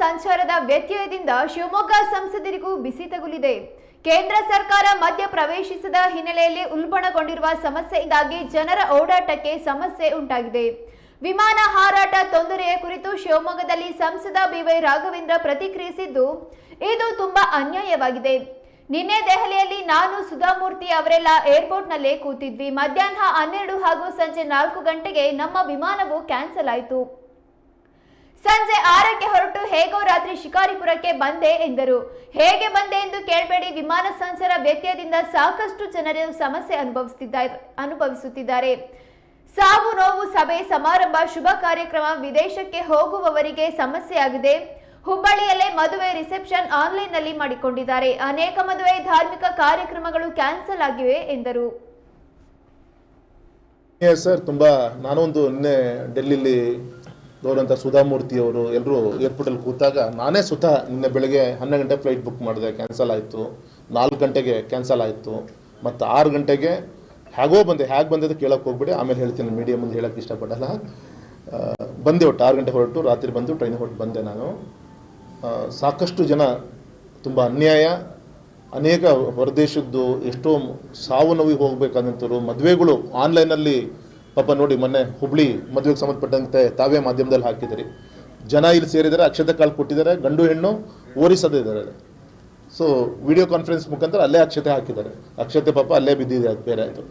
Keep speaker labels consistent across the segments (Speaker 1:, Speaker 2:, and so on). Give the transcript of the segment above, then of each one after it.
Speaker 1: ಸಂಚಾರದ ವ್ಯತ್ಯಯದಿಂದ ಶಿವಮೊಗ್ಗ ಸಂಸದರಿಗೂ ಬಿಸಿ ತಗುಲಿದೆ. ಕೇಂದ್ರ ಸರ್ಕಾರ ಮಧ್ಯ ಪ್ರವೇಶಿಸಿದ ಹಿನ್ನೆಲೆಯಲ್ಲಿ ಉಲ್ಬಣಗೊಂಡಿರುವ ಸಮಸ್ಯೆಯಿಂದಾಗಿ ಜನರ ಓಡಾಟಕ್ಕೆ ಸಮಸ್ಯೆ ಉಂಟಾಗಿದೆ. ವಿಮಾನ ಹಾರಾಟ ತೊಂದರೆಯ ಕುರಿತು ಶಿವಮೊಗ್ಗದಲ್ಲಿ ಸಂಸದ ಬಿವೈ ರಾಘವೇಂದ್ರ ಪ್ರತಿಕ್ರಿಯಿಸಿದ್ದು, ಇದು ತುಂಬಾ ಅನ್ಯಾಯವಾಗಿದೆ. ನಿನ್ನೆ ದೆಹಲಿಯಲ್ಲಿ ನಾನು ಸುಧಾಮೂರ್ತಿ ಅವರೆಲ್ಲ ಏರ್ಪೋರ್ಟ್ನಲ್ಲೇ ಕೂತಿದ್ವಿ. ಮಧ್ಯಾಹ್ನ 12 ಹಾಗೂ ಸಂಜೆ 4 ಗಂಟೆಗೆ ನಮ್ಮ ವಿಮಾನವು ಕ್ಯಾನ್ಸಲ್ ಆಯಿತು. ಸಂಜೆ 6ಕ್ಕೆ ಹೊರಟು ಹೇಗೋ ರಾತ್ರಿ ಶಿಕಾರಿಪುರಕ್ಕೆ ಬಂದೆ ಎಂದರು. ಹೇಗೆ ಬಂದೆ ಎಂದು ಕೇಳಬೇಡಿ. ವಿಮಾನ ಸಂಚಾರ ವ್ಯತ್ಯಯದಿಂದ ಸಾಕಷ್ಟು ಜನರು ಸಮಸ್ಯೆ ಅನುಭವಿಸುತ್ತಿದ್ದಾರೆ. ಸಾವು ನೋವು, ಸಭೆ ಸಮಾರಂಭ, ಶುಭ ಕಾರ್ಯಕ್ರಮ, ವಿದೇಶಕ್ಕೆ ಹೋಗುವವರಿಗೆ ಸಮಸ್ಯೆಯಾಗಿದೆ. ಹುಬ್ಬಳ್ಳಿಯಲ್ಲೇ ಮದುವೆ ರಿಸೆಪ್ಷನ್ ಆನ್ಲೈನ್ನಲ್ಲಿ ಮಾಡಿಕೊಂಡಿದ್ದಾರೆ. ಅನೇಕ ಮದುವೆ ಧಾರ್ಮಿಕ ಕಾರ್ಯಕ್ರಮಗಳು ಕ್ಯಾನ್ಸಲ್ ಆಗಿವೆ ಎಂದರು.
Speaker 2: ಸರ್, ತುಂಬ ನಾನೊಂದು ನಿನ್ನೆ ಡೆಲ್ಲಿಲಿ ಗೌರಂತ ಸುಧಾಮೂರ್ತಿ ಅವರು ಎಲ್ಲರೂ ಏರ್ಪೋರ್ಟಲ್ಲಿ ಕೂತಾಗ ನಾನೇ ಸ್ವತಃ ನಿನ್ನೆ ಬೆಳಗ್ಗೆ 12 ಗಂಟೆ ಫ್ಲೈಟ್ ಬುಕ್ ಮಾಡಿದೆ, ಕ್ಯಾನ್ಸಲ್ ಆಯಿತು. 4 ಗಂಟೆಗೆ ಕ್ಯಾನ್ಸಲ್ ಆಯಿತು. ಮತ್ತು 6 ಗಂಟೆಗೆ ಹೇಗೆ ಬಂದಿದ್ದು ಕೇಳೋಕ್ಕೆ ಹೋಗ್ಬಿಡಿ, ಆಮೇಲೆ ಹೇಳ್ತೀನಿ, ಮೀಡಿಯಾ ಮುಂದೆ ಹೇಳೋಕ್ಕೆ ಇಷ್ಟಪಡಲ್ಲ. ಬಂದೆ, ಒಟ್ಟು 6 ಗಂಟೆ ಹೊರಟು ರಾತ್ರಿ ಬಂದು ಟ್ರೈನ್ ಹೊರಟು ಬಂದೆ ನಾನು. ಸಾಕಷ್ಟು ಜನ ತುಂಬ ಅನ್ಯಾಯ, ಅನೇಕ ಹೊರದೇಶದ್ದು ಎಷ್ಟೋ ಸಾವು ನೋವಿಗೆ ಹೋಗಬೇಕಾದಂಥವ್ರು, ಮದುವೆಗಳು ಆನ್ಲೈನಲ್ಲಿ ಪಾಪ ನೋಡಿ, ಮೊನ್ನೆ ಹುಬ್ಳಿ ಮದುವೆಗೆ ಸಂಬಂಧಪಟ್ಟಂತೆ ತಾವೇ ಮಾಧ್ಯಮದಲ್ಲಿ ಹಾಕಿದ್ದೀರಿ. ಜನ ಇಲ್ಲಿ ಸೇರಿದ್ದಾರೆ, ಅಕ್ಷತೆ ಕಾಳು ಕೊಟ್ಟಿದ್ದಾರೆ, ಗಂಡು ಹೆಣ್ಣು ಓರಿಸೋದಿದ್ದಾರೆ. ಸೊ ವಿಡಿಯೋ ಕಾನ್ಫರೆನ್ಸ್ ಮುಖಾಂತರ ಅಲ್ಲೇ ಅಕ್ಷತೆ ಹಾಕಿದ್ದಾರೆ. ಅಕ್ಷತೆ ಪಾಪ ಅಲ್ಲೇ ಬಿದ್ದಿದೆ, ಅದು ಬೇರೆ ಆಯಿತು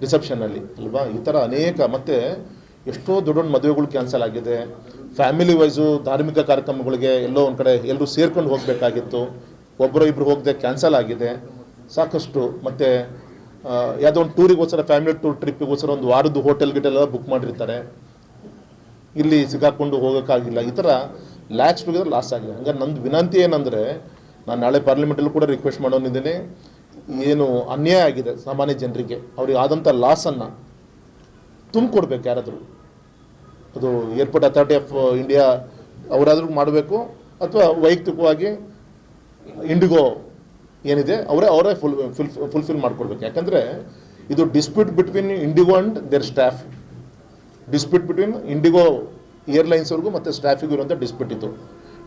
Speaker 2: ರಿಸೆಪ್ಷನ್ನಲ್ಲಿ ಅಲ್ವಾ. ಈ ಥರ ಅನೇಕ, ಮತ್ತು ಎಷ್ಟೋ ದೊಡ್ಡ ಮದುವೆಗಳು ಕ್ಯಾನ್ಸಲ್ ಆಗಿದೆ. ಫ್ಯಾಮಿಲಿ ವೈಸು ಧಾರ್ಮಿಕ ಕಾರ್ಯಕ್ರಮಗಳಿಗೆ ಎಲ್ಲೋ ಒಂದು ಕಡೆ ಎಲ್ಲರೂ ಸೇರ್ಕೊಂಡು ಹೋಗಬೇಕಾಗಿತ್ತು, ಒಬ್ಬರು ಇಬ್ಬರು ಹೋಗದೆ ಕ್ಯಾನ್ಸಲ್ ಆಗಿದೆ ಸಾಕಷ್ಟು. ಮತ್ತು ಯಾವುದೋ ಒಂದು ಟೂರಿಗೋಸ್ಕರ, ಫ್ಯಾಮಿಲಿ ಟೂರ್ ಟ್ರಿಪ್ಪಿಗೋಸ್ಕರ ಒಂದು ವಾರದ್ದು ಹೋಟೆಲ್ ಗಿಟೆಲ್ಲ ಬುಕ್ ಮಾಡಿರ್ತಾರೆ, ಇಲ್ಲಿ ಸಿಗಾಕೊಂಡು ಹೋಗೋಕ್ಕಾಗಿಲ್ಲ. ಈ ಥರ ಲ್ಯಾಕ್ಸ್ ಟುಗೆದರ್ ಲಾಸ್ ಆಗಿದೆ. ಹಂಗಾರೆ ನಂದು ವಿನಂತಿ ಏನಂದರೆ, ನಾನು ನಾಳೆ ಪಾರ್ಲಿಮೆಂಟಲ್ಲೂ ಕೂಡ ರಿಕ್ವೆಸ್ಟ್ ಮಾಡೋನಿದ್ದೀನಿ, ಏನು ಅನ್ಯಾಯ ಆಗಿದೆ ಸಾಮಾನ್ಯ ಜನರಿಗೆ, ಅವ್ರಿಗೆ ಆದಂಥ ಲಾಸನ್ನು ತುಂಬಿಕೊಡ್ಬೇಕು ಯಾರಾದರೂ. ಅದು ಏರ್ಪೋರ್ಟ್ ಅಥಾರಿಟಿ ಆಫ್ ಇಂಡಿಯಾ ಅವರಾದ್ರೂ ಮಾಡಬೇಕು, ಅಥವಾ ವೈಯಕ್ತಿಕವಾಗಿ ಇಂಡಿಗೋ ಏನಿದೆ ಅವರೇ ಫುಲ್ಫಿಲ್ ಮಾಡ್ಕೊಡ್ಬೇಕು. ಯಾಕಂದರೆ ಇದು dispute between IndiGo and their staff, dispute between IndiGo ಏರ್ಲೈನ್ಸ್ವರೆಗೂ ಮತ್ತು ಸ್ಟಾಫಿಗೂ ಇರುವಂಥ ಡಿಸ್ಪ್ಯೂಟ್ ಇದು.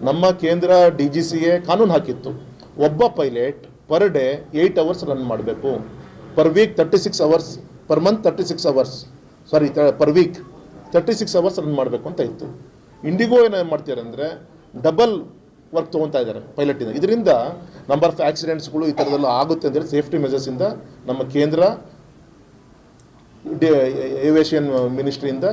Speaker 2: ನಮ್ಮ ಕೇಂದ್ರ DGCA ಕಾನೂನು ಹಾಕಿತ್ತು, ಒಬ್ಬ pilot per day 8 hours run ಮಾಡಬೇಕು, per week 36 hours, per month 36 hours, sorry per week 36 hours run ಮಾಡಬೇಕು ಅಂತ ಇತ್ತು. ಇಂಡಿಗೋ ಏನು ಮಾಡ್ತಾರೆ ಅಂದರೆ ಡಬಲ್ ವರ್ಕ್ ತೊಗೊತಾ ಇದ್ದಾರೆ ಪೈಲಟಿಂದ. ಇದರಿಂದ ನಂಬರ್ ಆಫ್ ಆಕ್ಸಿಡೆಂಟ್ಸ್ಗಳು ಈ ಥರದೆಲ್ಲ ಆಗುತ್ತೆ ಅಂತೇಳಿ ಸೇಫ್ಟಿ ಮೆಜರ್ಸಿಂದ ನಮ್ಮ ಕೇಂದ್ರ ಏವಿಯೇಷನ್ ಮಿನಿಸ್ಟ್ರಿಯಿಂದ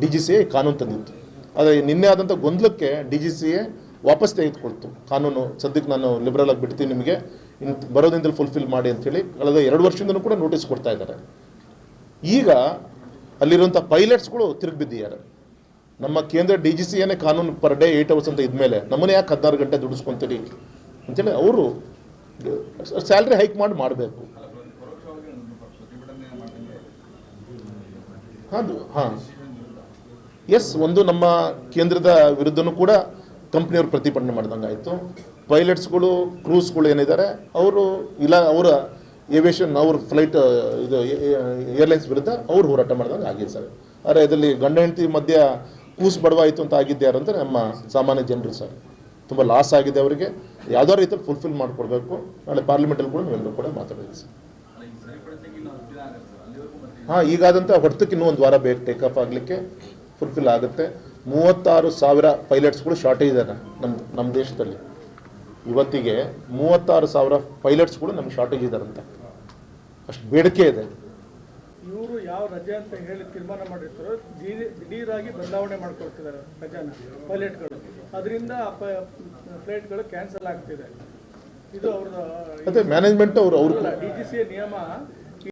Speaker 2: DGCA ಕಾನೂನು ತಂದಿತ್ತು. ಆದರೆ ನಿನ್ನೆ ಆದಂಥ ಗೊಂದಲಕ್ಕೆ DGCA ವಾಪಸ್ ತೆಗೆದುಕೊಳ್ತು ಕಾನೂನು. ಸದ್ಯಕ್ಕೆ ನಾನು ಲಿಬರಲ್ ಆಗಿ ಬಿಡ್ತೀನಿ, ನಿಮಗೆ ಬರೋದ್ರಿಂದಲೇ ಫುಲ್ಫಿಲ್ ಮಾಡಿ ಅಂಥೇಳಿ ಕಳೆದ 2 ವರ್ಷದಿಂದಲೂ ಕೂಡ ನೋಟಿಸ್ ಕೊಡ್ತಾ ಇದ್ದಾರೆ. ಈಗ ಅಲ್ಲಿರುವಂಥ ಪೈಲಟ್ಸ್ಗಳು ತಿರುಗಿ ಬಿದ್ದಿದ್ದಾರೆ. ನಮ್ಮ ಕೇಂದ್ರ DGCAನೇ ಕಾನೂನು ಪರ್ ಡೇ 8 ಅವರ್ಸ್ ಅಂತ ಇದ್ಮೇಲೆ ನಮ್ಮನ್ನೇ ಯಾಕೆ 16 ಗಂಟೆ ದುಡಿಸ್ಕೊತೀರಿ ಅಂತೇಳಿ ಅವರು ಸ್ಯಾಲ್ರಿ ಹೈಕ್ ಮಾಡಬೇಕು. ಎಸ್, ಒಂದು ನಮ್ಮ ಕೇಂದ್ರದ ವಿರುದ್ಧನೂ ಕೂಡ ಕಂಪ್ನಿಯವರು ಪ್ರತಿಭಟನೆ ಮಾಡ್ದಂಗೆ ಆಯಿತು. ಪೈಲಟ್ಸ್ಗಳು, ಕ್ರೂಸ್ಗಳು ಏನಿದ್ದಾರೆ ಅವರು ಅವರ ಏವಿಯೇಷನ್, ಅವ್ರ ಫ್ಲೈಟ್ ಇದು ಏರ್ಲೈನ್ಸ್ ವಿರುದ್ಧ ಅವ್ರು ಹೋರಾಟ ಮಾಡ್ದಂಗೆ ಆಗಿದೆ ಸರ್. ಆದರೆ ಇದರಲ್ಲಿ ಗಂಡ ಹೆಂಡತಿ ಮಧ್ಯ ಕೂಸು ಬಡವಾಯಿತು ಅಂತ ಆಗಿದ್ದು ಯಾರು ಅಂದರೆ ನಮ್ಮ ಸಾಮಾನ್ಯ ಜನರು ಸರ್. ತುಂಬ ಲಾಸ್ ಆಗಿದೆ ಅವರಿಗೆ. ಯಾವುದೋ ರೀತಿಯಲ್ಲಿ ಫುಲ್ಫಿಲ್ ಮಾಡಿಕೊಡ್ಬೇಕು. ನಾಳೆ ಪಾರ್ಲಿಮೆಂಟಲ್ಲಿ ಕೂಡ ನಾವೆಲ್ಲರೂ ಕೂಡ ಮಾತಾಡೋದು ಸರ್. ಈಗಾದಂಥ ಹೊರತಕ್ಕೆ ಇನ್ನೂ 1 ವಾರ ಬೇಕು ಟೇಕ್ ಆಫ್ ಆಗಲಿಕ್ಕೆ, ಫುಲ್ಫಿಲ್ ಆಗುತ್ತೆ. 36,000 ಪೈಲಟ್ಸ್ಗಳು ಶಾರ್ಟೇಜ್ ಇದ್ದಾರೆ ನಮ್ಮ ದೇಶದಲ್ಲಿ. ಇವತ್ತಿಗೆ 36,000 ಪೈಲಟ್ಸ್ಗಳು ನಮ್ಗೆ ಶಾರ್ಟೇಜ್ ಇದ್ದಾರಂತೆ, ಅಷ್ಟು ಬೇಡಿಕೆ ಇದೆ.
Speaker 3: ಇವರು ಯಾವ ರಜೆ ಅಂತ ಹೇಳಿ ತೀರ್ಮಾನ ಮಾಡಿರ್ತಾರೋ ದಿಢೀರಾಗಿ ಬದಲಾವಣೆ ಮಾಡ್ಕೊಳ್ತಿದ್ದಾರೆ ರಜಾನ ಪೈಲಟ್ಗಳು. ಅದರಿಂದ ಫ್ಲೈಟ್ಗಳು ಕ್ಯಾನ್ಸಲ್ ಆಗ್ತಿದೆ. ಇದು ಅವ್ರ
Speaker 2: ಮತ್ತೆ ಮ್ಯಾನೇಜ್ಮೆಂಟ್ ಅವರು
Speaker 3: DGCA ನಿಯಮ